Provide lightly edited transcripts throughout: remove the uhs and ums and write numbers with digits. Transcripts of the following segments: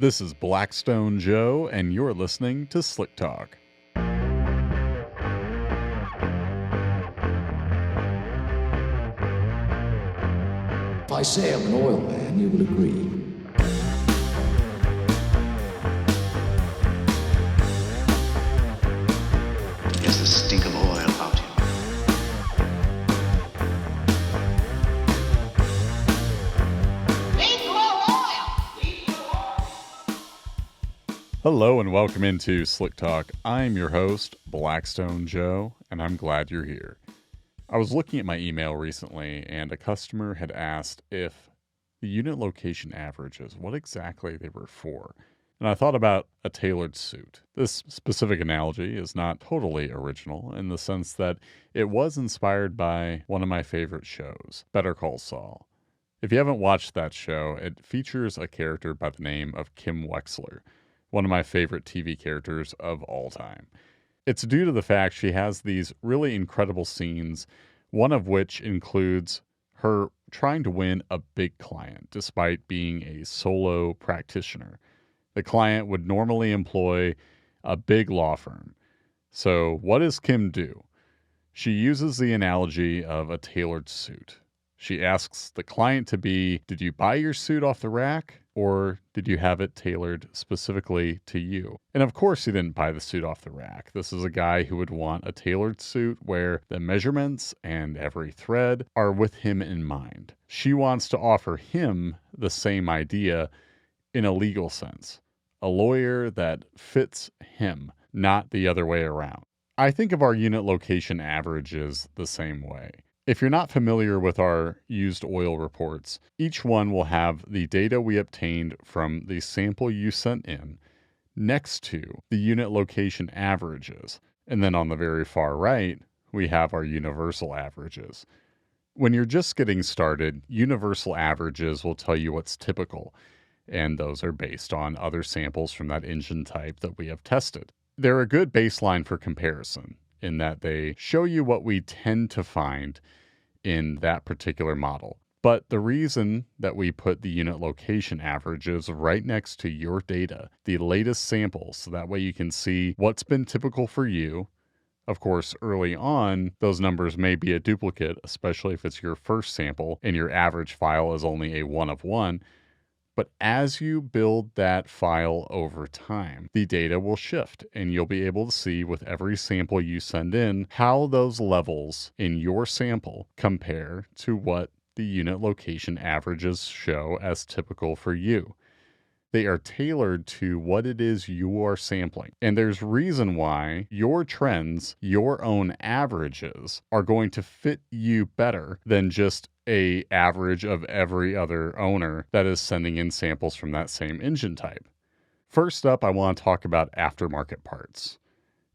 This is Blackstone Joe, and you're listening to Slick Talk. If I say I'm an oil man, you will agree. There's the stink of oil about him. Hello and welcome into Slick Talk. I'm your host, Blackstone Joe, and I'm glad you're here. I was looking at my email recently, and a customer had asked if the unit location averages, what exactly they were for. And I thought about a tailored suit. This specific analogy is not totally original in the sense that it was inspired by one of my favorite shows, Better Call Saul. If you haven't watched that show, it features a character by the name of Kim Wexler, one of my favorite TV characters of all time. It's due to the fact she has these really incredible scenes, one of which includes her trying to win a big client despite being a solo practitioner. The client would normally employ a big law firm. So what does Kim do? She uses the analogy of a tailored suit. She asks the client to be, did you buy your suit off the rack? Or did you have it tailored specifically to you? And of course he didn't buy the suit off the rack. This is a guy who would want a tailored suit where the measurements and every thread are with him in mind. She wants to offer him the same idea in a legal sense. A lawyer that fits him, not the other way around. I think of our unit location averages the same way. If you're not familiar with our used oil reports, each one will have the data we obtained from the sample you sent in next to the unit location averages. And then on the very far right, we have our universal averages. When you're just getting started, universal averages will tell you what's typical, and those are based on other samples from that engine type that we have tested. They're a good baseline for comparison, in that they show you what we tend to find in that particular model. But the reason that we put the unit location averages right next to your data, the latest samples, so that way you can see what's been typical for you. Of course, early on, those numbers may be a duplicate, especially if it's your first sample and your average file is only a 1 of 1. But as you build that file over time, the data will shift and you'll be able to see with every sample you send in how those levels in your sample compare to what the unit location averages show as typical for you. They are tailored to what it is you are sampling. And there's reason why your trends, your own averages, are going to fit you better than just a average of every other owner that is sending in samples from that same engine type. First up, I want to talk about aftermarket parts.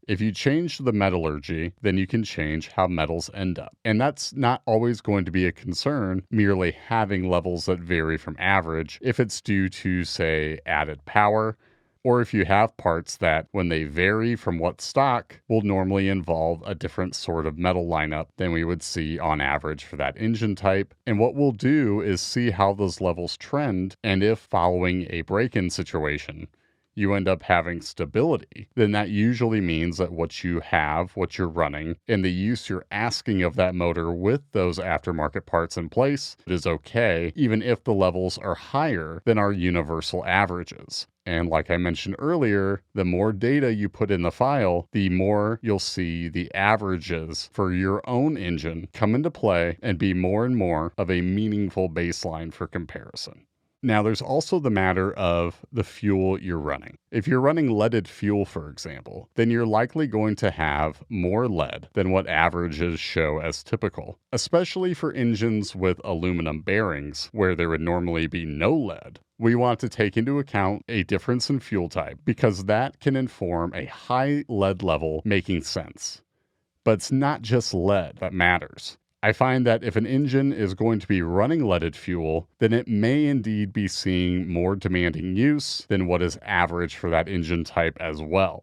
If you change the metallurgy, then you can change how metals end up. And that's not always going to be a concern, merely having levels that vary from average if it's due to, say, added power, or if you have parts that, when they vary from what's stock, will normally involve a different sort of metal lineup than we would see on average for that engine type. And what we'll do is see how those levels trend, and if following a break-in situation, you end up having stability, then that usually means that what you have, what you're running, and the use you're asking of that motor with those aftermarket parts in place is okay, even if the levels are higher than our universal averages. And like I mentioned earlier, the more data you put in the file, the more you'll see the averages for your own engine come into play and be more and more of a meaningful baseline for comparison. Now, there's also the matter of the fuel you're running. If you're running leaded fuel, for example, then you're likely going to have more lead than what averages show as typical, especially for engines with aluminum bearings, where there would normally be no lead. We want to take into account a difference in fuel type because that can inform a high lead level making sense. But it's not just lead that matters. I find that if an engine is going to be running leaded fuel, then it may indeed be seeing more demanding use than what is average for that engine type as well.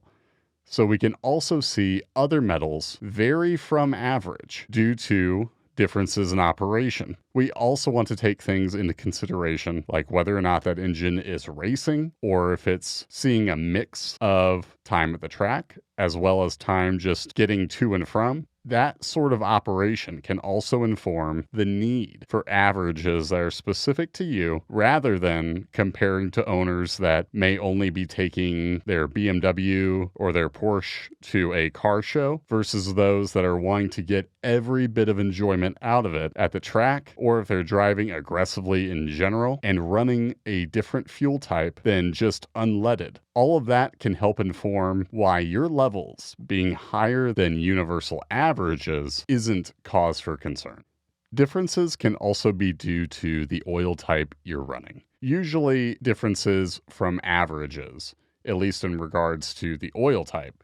So we can also see other metals vary from average due to differences in operation. We also want to take things into consideration, like whether or not that engine is racing, or if it's seeing a mix of time at the track, as well as time just getting to and from. That sort of operation can also inform the need for averages that are specific to you, rather than comparing to owners that may only be taking their BMW or their Porsche to a car show versus those that are wanting to get every bit of enjoyment out of it at the track, or if they're driving aggressively in general and running a different fuel type than just unleaded. All of that can help inform why your levels being higher than universal averages isn't cause for concern. Differences can also be due to the oil type you're running. Usually differences from averages, at least in regards to the oil type,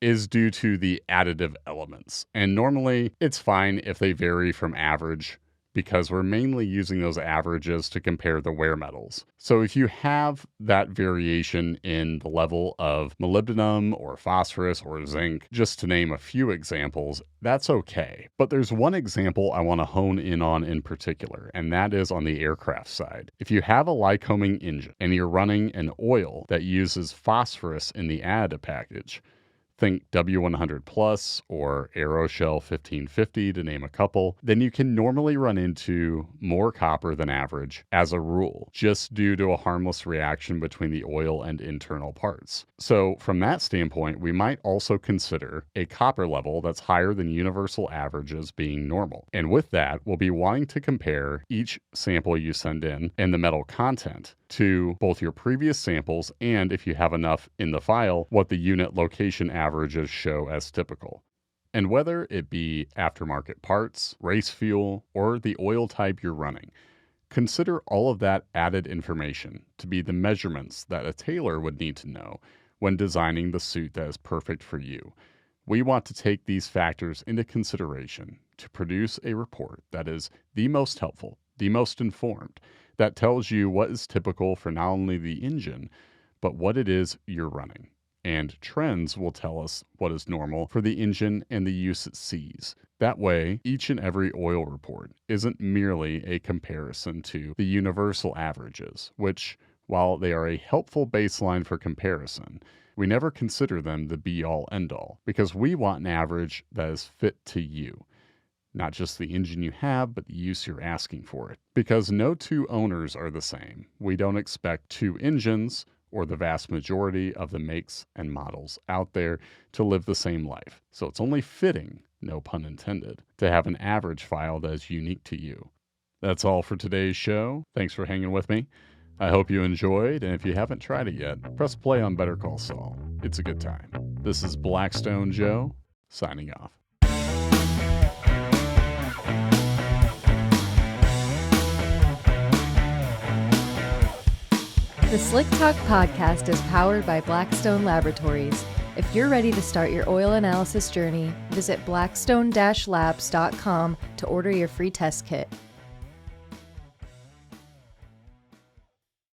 is due to the additive elements. And normally it's fine if they vary from average, because we're mainly using those averages to compare the wear metals. So if you have that variation in the level of molybdenum or phosphorus or zinc, just to name a few examples, that's okay. But there's one example I want to hone in on in particular, and that is on the aircraft side. If you have a Lycoming engine and you're running an oil that uses phosphorus in the additive package, think W100 Plus or Aeroshell 1550 to name a couple, then you can normally run into more copper than average as a rule, just due to a harmless reaction between the oil and internal parts. So from that standpoint, we might also consider a copper level that's higher than universal averages being normal. And with that, we'll be wanting to compare each sample you send in and the metal content to both your previous samples and, if you have enough in the file, what the unit location averages show as typical. And whether it be aftermarket parts, race fuel, or the oil type you're running, consider all of that added information to be the measurements that a tailor would need to know when designing the suit that is perfect for you. We want to take these factors into consideration to produce a report that is the most helpful, the most informed, that tells you what is typical for not only the engine, but what it is you're running. And trends will tell us what is normal for the engine and the use it sees. That way, each and every oil report isn't merely a comparison to the universal averages, which, while they are a helpful baseline for comparison, we never consider them the be-all, end-all, because we want an average that is fit to you. Not just the engine you have, but the use you're asking for it. Because no two owners are the same. We don't expect two engines, or the vast majority of the makes and models out there, to live the same life. So it's only fitting, no pun intended, to have an average file that is unique to you. That's all for today's show. Thanks for hanging with me. I hope you enjoyed, and if you haven't tried it yet, press play on Better Call Saul. It's a good time. This is Blackstone Joe, signing off. The Slick Talk podcast is powered by Blackstone Laboratories. If you're ready to start your oil analysis journey, visit blackstone-labs.com to order your free test kit.